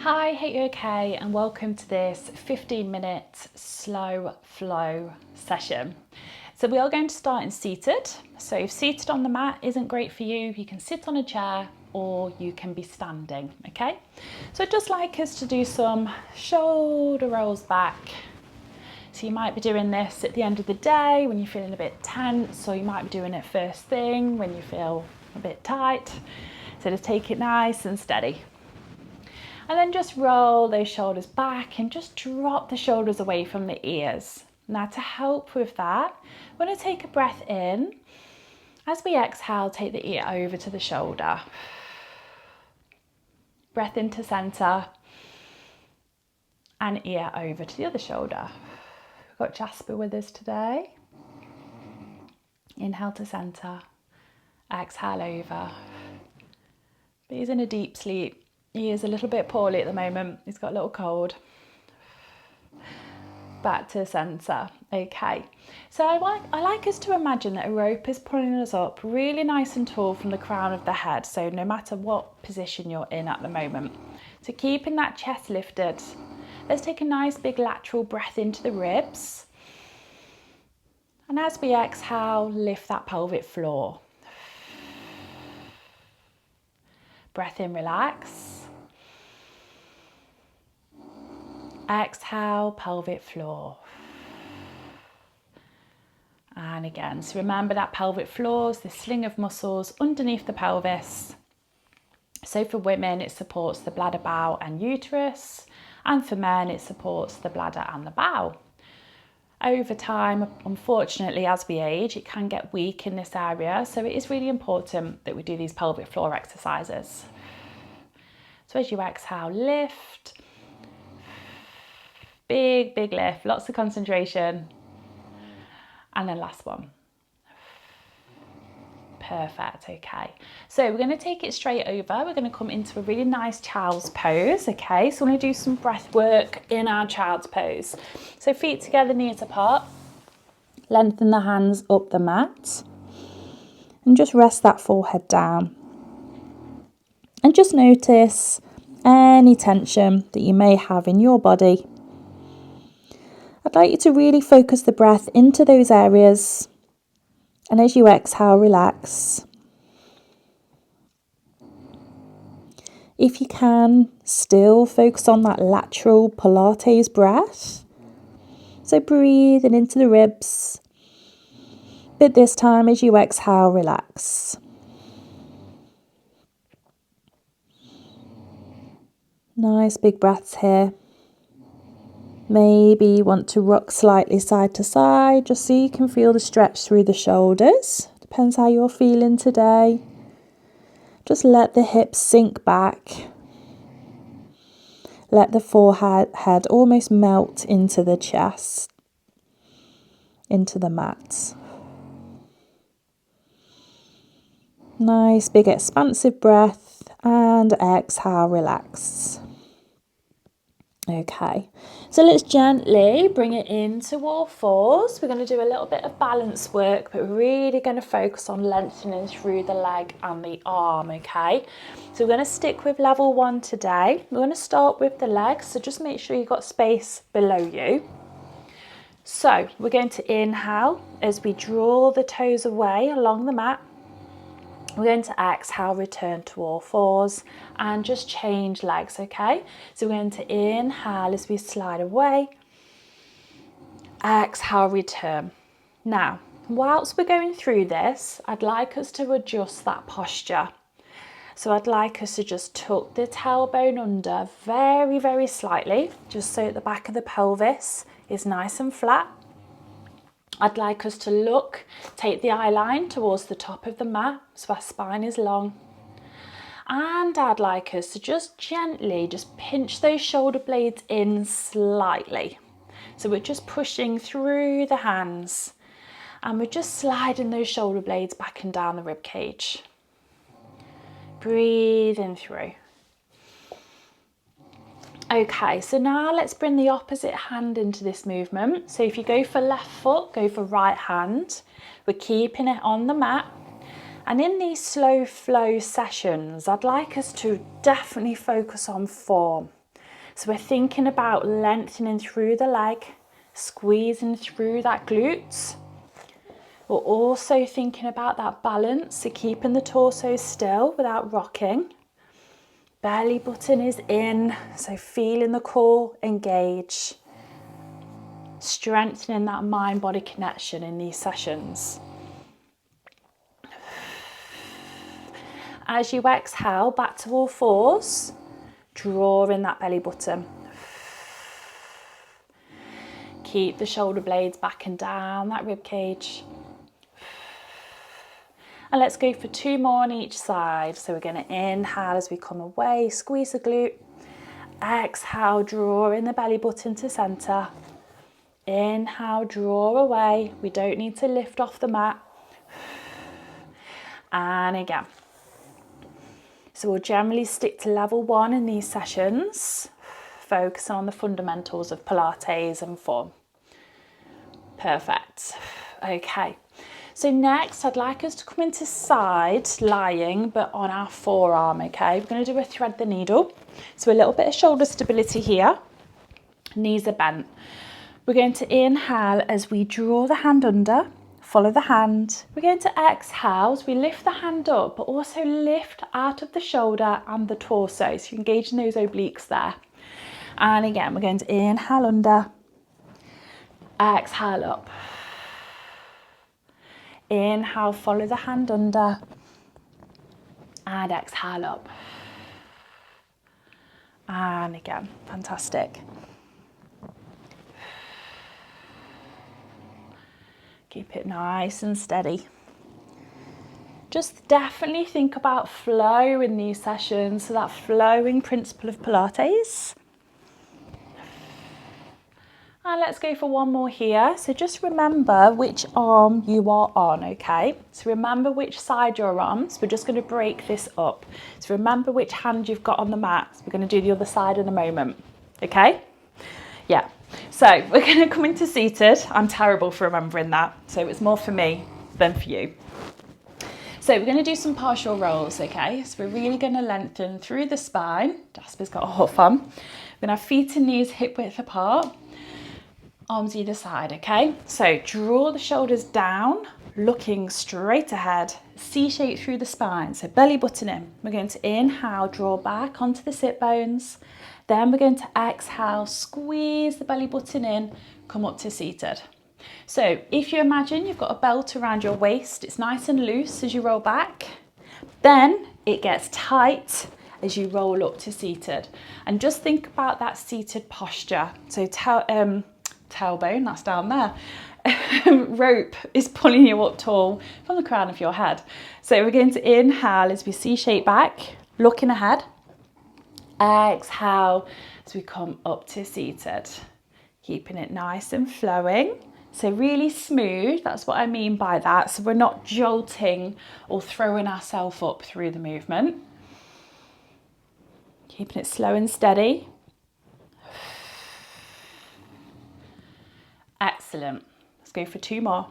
Hi, hope you're okay, and welcome to this 15-minute slow flow session. So we are going to start in seated. So if seated on the mat isn't great for you, you can sit on a chair or you can be standing, okay? So I'd just like us to do some shoulder rolls back. So you might be doing this at the end of the day when you're feeling a bit tense, or you might be doing it first thing when you feel a bit tight. So just take it nice and steady. And then just roll those shoulders back and just drop the shoulders away from the ears. Now to help with that, we're going to take a breath in. As we exhale, take the ear over to the shoulder. Breath into center and ear over to the other shoulder. We've got Jasper with us today. Inhale to center, exhale over. But he's in a deep sleep. He is a little bit poorly at the moment. He's got a little cold. Back to center. Okay, so I like us to imagine that a rope is pulling us up really nice and tall from the crown of the head, so no matter what position you're in at the moment. So keeping that chest lifted. Let's take a nice big lateral breath into the ribs, and as we exhale, lift that pelvic floor. Breath in, relax. Exhale, pelvic floor. And again, so remember that pelvic floor is the sling of muscles underneath the pelvis. So for women, it supports the bladder, bow and uterus. And for men, it supports the bladder and the bowel. Over time, unfortunately, as we age, it can get weak in this area. So it is really important that we do these pelvic floor exercises. So as you exhale, lift. Big, big lift, lots of concentration. And then last one. Perfect, okay. So we're going to take it straight over. We're going to come into a really nice child's pose, okay? So we're going to do some breath work in our child's pose. So feet together, knees apart. Lengthen the hands up the mat. And just rest that forehead down. And just notice any tension that you may have in your body. I'd like you to really focus the breath into those areas, and as you exhale, relax. If you can, still focus on that lateral Pilates breath. So breathing into the ribs, but this time as you exhale, relax. Nice big breaths here. Maybe you want to rock slightly side to side, just so you can feel the stretch through the shoulders. Depends how you're feeling today. Just let the hips sink back. Let the forehead almost melt into the chest, into the mat. Nice big expansive breath, and exhale, relax. Okay, so let's gently bring it into all fours. We're going to do a little bit of balance work, but we're really going to focus on lengthening through the leg and the arm, okay? So we're going to stick with level 1 today. We're going to start with the legs, so just make sure you've got space below you. So we're going to inhale as we draw the toes away along the mat. We're going to exhale, return to all fours and just change legs, okay? So we're going to inhale as we slide away. Exhale, return. Now, whilst we're going through this, I'd like us to adjust that posture. So I'd like us to just tuck the tailbone under very, very slightly, just so the back of the pelvis is nice and flat. I'd like us to look, take the eye line towards the top of the mat, so our spine is long. And I'd like us to just gently, just pinch those shoulder blades in slightly. So we're just pushing through the hands and we're just sliding those shoulder blades back and down the rib cage. Breathing through. Okay, so now let's bring the opposite hand into this movement. So if you go for left foot, go for right hand. We're keeping it on the mat. And in these slow flow sessions, I'd like us to definitely focus on form. So we're thinking about lengthening through the leg, squeezing through that glute. We're also thinking about that balance, so keeping the torso still without rocking. Belly button is in, so feeling the core engage. Strengthening that mind-body connection in these sessions. As you exhale, back to all fours, draw in that belly button. Keep the shoulder blades back and down, that rib cage. And let's go for 2 more on each side. So we're going to inhale as we come away, squeeze the glute. Exhale, draw in the belly button to center. Inhale, draw away. We don't need to lift off the mat. And again. So we'll generally stick to level 1 in these sessions, focusing on the fundamentals of Pilates and form. Perfect. Okay. So next, I'd like us to come into side lying, but on our forearm, okay? We're going to do a thread the needle. So a little bit of shoulder stability here. Knees are bent. We're going to inhale as we draw the hand under, follow the hand. We're going to exhale as we lift the hand up, but also lift out of the shoulder and the torso. So you're engaging those obliques there. And again, we're going to inhale under, exhale up. Inhale, follow the hand under, and exhale up. And again, fantastic. Keep it nice and steady. Just definitely think about flow in these sessions, so that flowing principle of Pilates. And let's go for one more here. So just remember which arm you are on, okay? So remember which side you're on. So we're just going to break this up. So remember which hand you've got on the mat. So we're going to do the other side in a moment, okay? Yeah. So we're going to come into seated. I'm terrible for remembering that. So it's more for me than for you. So we're going to do some partial rolls, okay? So we're really going to lengthen through the spine. Jasper's got a huff on. We're going to have feet and knees hip width apart. Arms either side, okay? So draw the shoulders down, looking straight ahead, C shape through the spine, so belly button in. We're going to inhale, draw back onto the sit bones. Then we're going to exhale, squeeze the belly button in, come up to seated. So if you imagine you've got a belt around your waist, it's nice and loose as you roll back. Then it gets tight as you roll up to seated. And just think about that seated posture. So tailbone, that's down there. Rope is pulling you up tall from the crown of your head. So we're going to inhale as we C-shape back, looking ahead. Exhale as we come up to seated. Keeping it nice and flowing. So really smooth, that's what I mean by that. So we're not jolting or throwing ourselves up through the movement. Keeping it slow and steady. Excellent. Let's go for 2 more.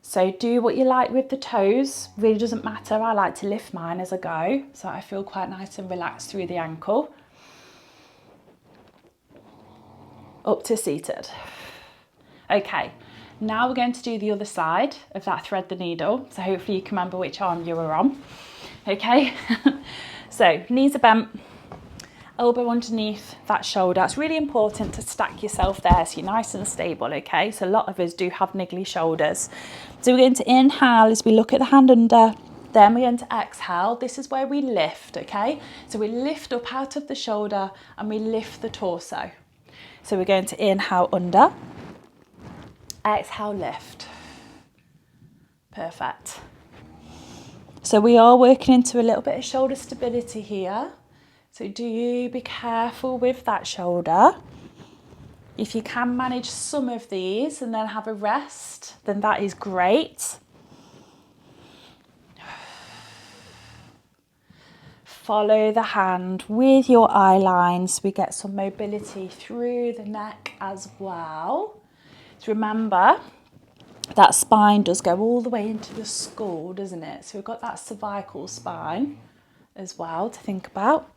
So do what you like with the toes. Really doesn't matter. I like to lift mine as I go, so I feel quite nice and relaxed through the ankle. Up to seated. Okay, now we're going to do the other side of that thread the needle. So hopefully you can remember which arm you were on. Okay, so knees are bent. Elbow underneath that shoulder. It's really important to stack yourself there so you're nice and stable, okay? So a lot of us do have niggly shoulders. So we're going to inhale as we look at the hand under, then we're going to exhale. This is where we lift, okay? So we lift up out of the shoulder and we lift the torso. So we're going to inhale under, exhale lift. Perfect. So we are working into a little bit of shoulder stability here. So do you be careful with that shoulder. If you can manage some of these and then have a rest, then that is great. Follow the hand with your eye lines. So we get some mobility through the neck as well. So remember, that spine does go all the way into the skull, doesn't it? So we've got that cervical spine as well to think about.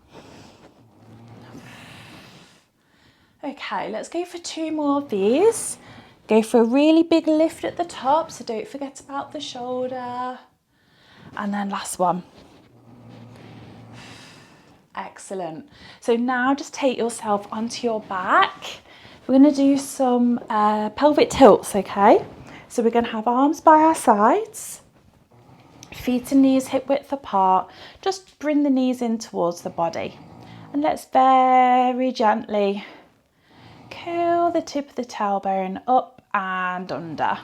Okay, let's go for 2 more of these. Go for a really big lift at the top, so don't forget about the shoulder. And then last one. Excellent. So now just take yourself onto your back. We're going to do some pelvic tilts, okay? So we're going to have arms by our sides, feet and knees hip width apart. Just bring the knees in towards the body. And let's very gently curl the tip of the tailbone up and under.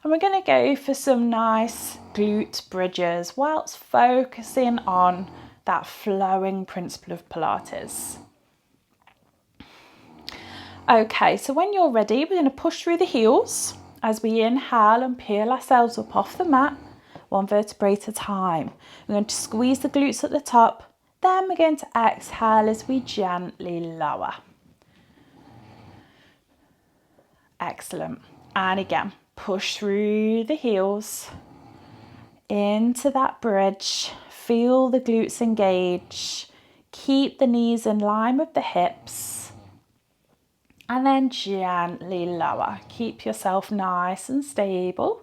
And we're going to go for some nice glute bridges whilst focusing on that flowing principle of Pilates. Okay, so when you're ready, we're going to push through the heels as we inhale and peel ourselves up off the mat, 1 vertebrae at a time. We're going to squeeze the glutes at the top, then we're going to exhale as we gently lower. Excellent. And again, push through the heels into that bridge. Feel the glutes engage. Keep the knees in line with the hips. And then gently lower. Keep yourself nice and stable.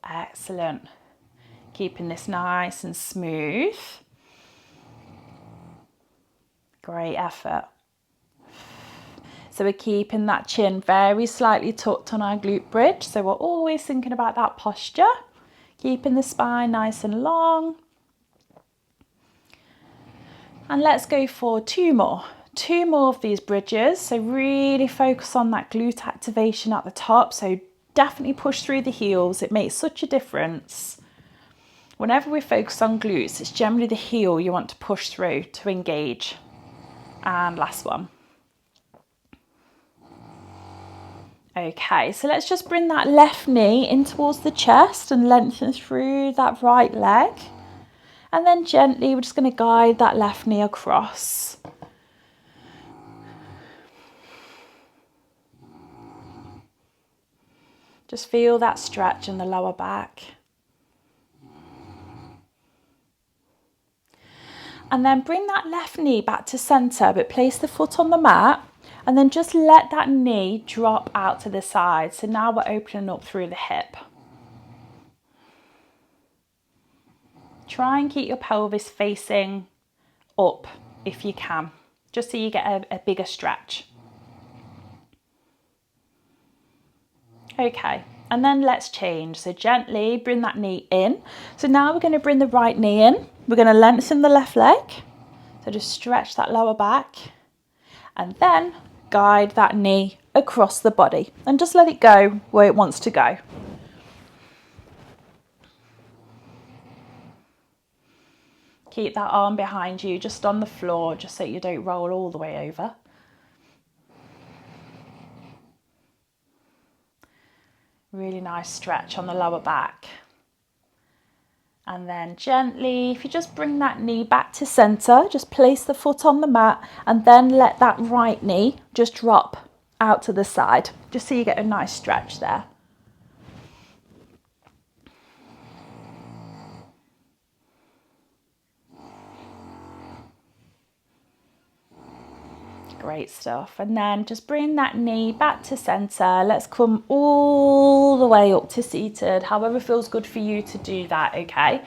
Excellent. Keeping this nice and smooth. Great effort. So we're keeping that chin very slightly tucked on our glute bridge. So we're always thinking about that posture. Keeping the spine nice and long. And let's go for 2 more. 2 more of these bridges. So really focus on that glute activation at the top. So definitely push through the heels. It makes such a difference. Whenever we focus on glutes, it's generally the heel you want to push through to engage. And last one. Okay, so let's just bring that left knee in towards the chest and lengthen through that right leg. And then gently, we're just going to guide that left knee across. Just feel that stretch in the lower back. And then bring that left knee back to center, but place the foot on the mat. And then just let that knee drop out to the side. So now we're opening up through the hip. Try and keep your pelvis facing up if you can, just so you get a bigger stretch. Okay, and then let's change. So gently bring that knee in. So now we're going to bring the right knee in. We're going to lengthen the left leg. So just stretch that lower back. And then guide that knee across the body and just let it go where it wants to go. Keep that arm behind you just on the floor, just so you don't roll all the way over. Really nice stretch on the lower back. And then gently, if you just bring that knee back to center, just place the foot on the mat and then let that right knee just drop out to the side, just so you get a nice stretch there. Great stuff. And then just bring that knee back to center. Let's come all the way up to seated, however feels good for you to do that, okay?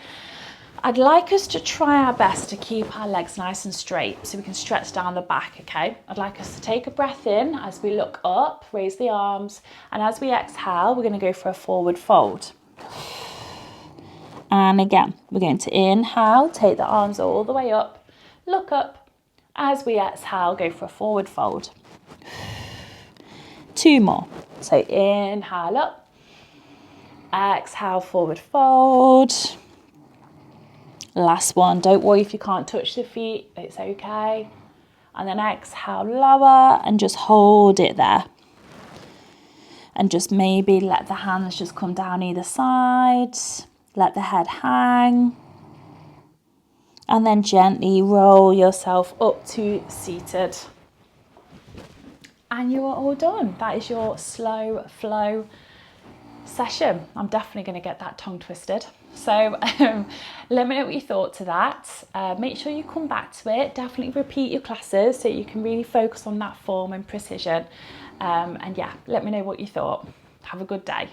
I'd like us to try our best to keep our legs nice and straight so we can stretch down the back, okay? I'd like us to take a breath in as we look up, raise the arms, and as we exhale, we're going to go for a forward fold. And again, we're going to inhale, take the arms all the way up, look up. As we exhale, go for a forward fold. 2 more. So inhale up, exhale, forward fold. Last one. Don't worry if you can't touch the feet, it's okay. And then exhale, lower, and just hold it there. And just maybe let the hands just come down either side. Let the head hang. And then gently roll yourself up to seated. And you are all done. That is your slow flow session. I'm definitely going to get that tongue twisted. So let me know what you thought to that. Make sure you come back to it. Definitely repeat your classes so you can really focus on that form and precision. And yeah, let me know what you thought. Have a good day.